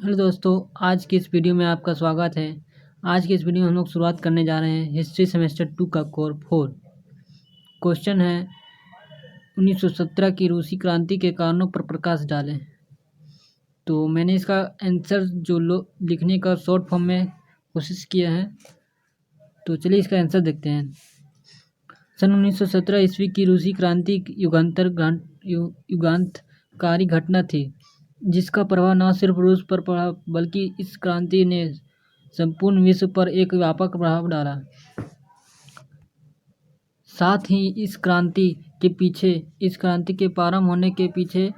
Hello दोस्तों, आज की इस वीडियो में आपका स्वागत है। आज की इस वीडियो में हम लोग शुरुआत करने जा रहे हैं हिस्ट्री सेमेस्टर 2 का कोर 4। क्वेश्चन है 1917 की रूसी क्रांति के कारणों पर प्रकाश डालें। तो मैंने इसका आंसर लिखने का शॉर्ट फॉर्म में कोशिश किया है। तो चलिए इसका आंसर देखते हैं। सन 1917 ईस्वी की रूसी क्रांति युगांतकारी घटना थी, जिसका प्रभाव न सिर्फ रूस पर पड़ा बल्कि इस क्रांति ने संपूर्ण विश्व पर एक व्यापक प्रभाव डाला। साथ ही इस क्रांति के प्रारंभ होने के पीछे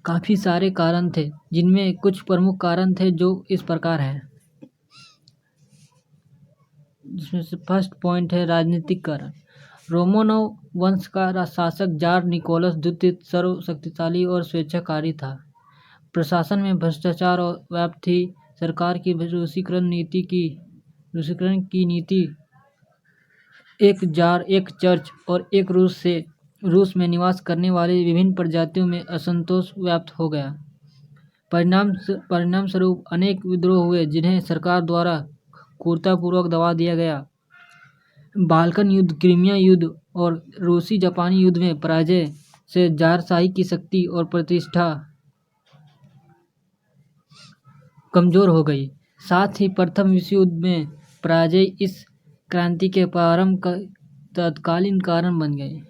काफ़ी सारे कारण थे, जिनमें कुछ प्रमुख कारण थे जो इस प्रकार हैं। जिसमें से फर्स्ट पॉइंट है राजनीतिक कारण। रोमानोव वंश का शासक जार निकोलस द्वितीय सर्वशक्तिशाली और स्वेच्छाकारी था। प्रशासन में भ्रष्टाचार और व्याप्त थी। सरकार की रूसीकरण की नीति एक जार, एक चर्च और एक रूस में निवास करने वाले विभिन्न प्रजातियों में असंतोष व्याप्त हो गया। परिणाम स्वरूप अनेक विद्रोह हुए, जिन्हें सरकार द्वारा क्रूरतापूर्वक दबा दिया गया। बाल्कन युद्ध, क्रीमिया युद्ध और रूसी जापानी युद्ध में पराजय से जारशाही की शक्ति और प्रतिष्ठा कमजोर हो गई। साथ ही प्रथम विश्व युद्ध में पराजय इस क्रांति के प्रारंभ का तत्कालीन कारण बन गए।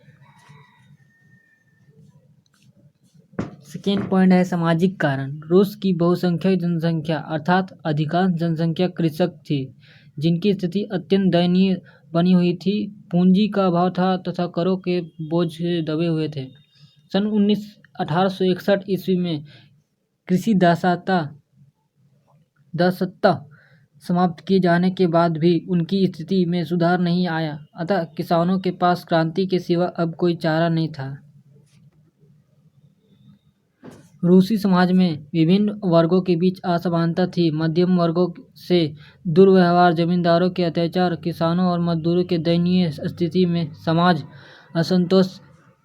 सेकेंड पॉइंट है सामाजिक कारण। रूस की बहुसंख्यक जनसंख्या अर्थात अधिकांश जनसंख्या कृषक थी, जिनकी स्थिति अत्यंत दयनीय बनी हुई थी। पूंजी का अभाव था तथा करों के बोझ से दबे हुए थे। सन 1861 ईस्वी में कृषि दासत्व समाप्त किए जाने के बाद भी उनकी स्थिति में सुधार नहीं आया, अतः किसानों के पास क्रांति के सिवा अब कोई चारा नहीं था। रूसी समाज में विभिन्न वर्गों के बीच असमानता थी। मध्यम वर्गों से दुर्व्यवहार, जमींदारों के अत्याचार, किसानों और मजदूरों के दयनीय स्थिति में समाज असंतोष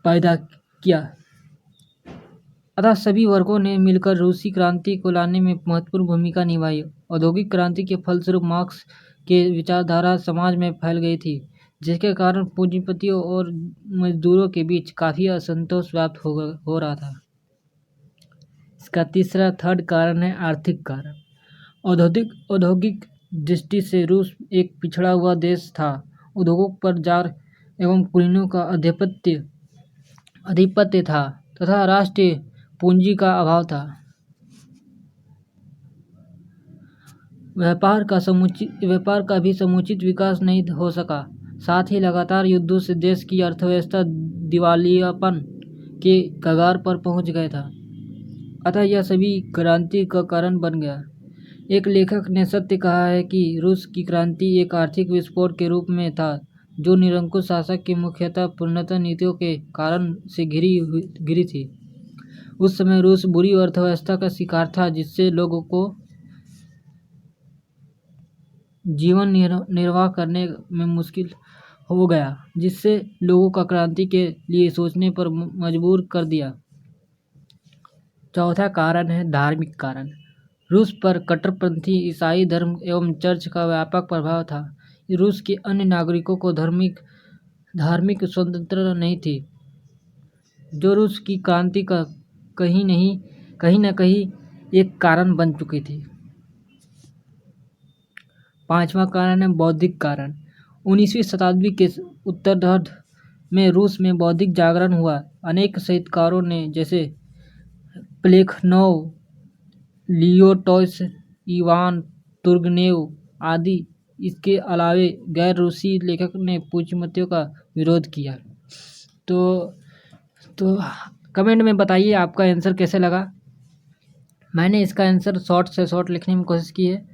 पैदा किया। अतः सभी वर्गों ने मिलकर रूसी क्रांति को लाने में महत्वपूर्ण भूमिका निभाई। औद्योगिक क्रांति के फलस्वरूप मार्क्स के विचारधारा समाज में फैल गई थी, जिसके कारण पूंजीपतियों और मजदूरों के बीच काफ़ी असंतोष व्याप्त हो रहा था। इसका थर्ड कारण है आर्थिक कारण। औद्योगिक दृष्टि से रूस एक पिछड़ा हुआ देश था। उद्योगों पर जार एवं कुलीनों का आधिपत्य था तथा राष्ट्रीय पूंजी का अभाव था। व्यापार का भी समुचित विकास नहीं हो सका। साथ ही लगातार युद्धों से देश की अर्थव्यवस्था दिवालियापन के कगार पर पहुंच गया था। अतः यह सभी क्रांति का कारण बन गया। एक लेखक ने सत्य कहा है कि रूस की क्रांति एक आर्थिक विस्फोट के रूप में था, जो निरंकुश शासक की मुख्यतः पूर्णतः नीतियों के कारण से घिरी थी। उस समय रूस बुरी अर्थव्यवस्था का शिकार था, जिससे लोगों को जीवन निर्वाह करने में मुश्किल हो गया, जिससे लोगों का क्रांति के लिए सोचने पर मजबूर कर दिया। चौथा कारण है धार्मिक कारण। रूस पर कट्टरपंथी ईसाई धर्म एवं चर्च का व्यापक प्रभाव था। रूस के अन्य नागरिकों को धार्मिक स्वतंत्रता नहीं थी, जो रूस की क्रांति का कहीं न कहीं एक कारण बन चुकी थी। पांचवा कारण है बौद्धिक कारण। 19वीं शताब्दी के उत्तरार्ध में रूस में बौद्धिक जागरण हुआ। अनेक साहित्यकारों ने, जैसे प्लेखनोव, लियो टॉल्स्टॉय, इवान तुर्गनेव आदि, इसके अलावे गैर रूसी लेखक ने पूंजीपतियों का विरोध किया। तो कमेंट में बताइए आपका आंसर कैसे लगा। मैंने इसका आंसर शॉर्ट से शॉर्ट लिखने में कोशिश की है।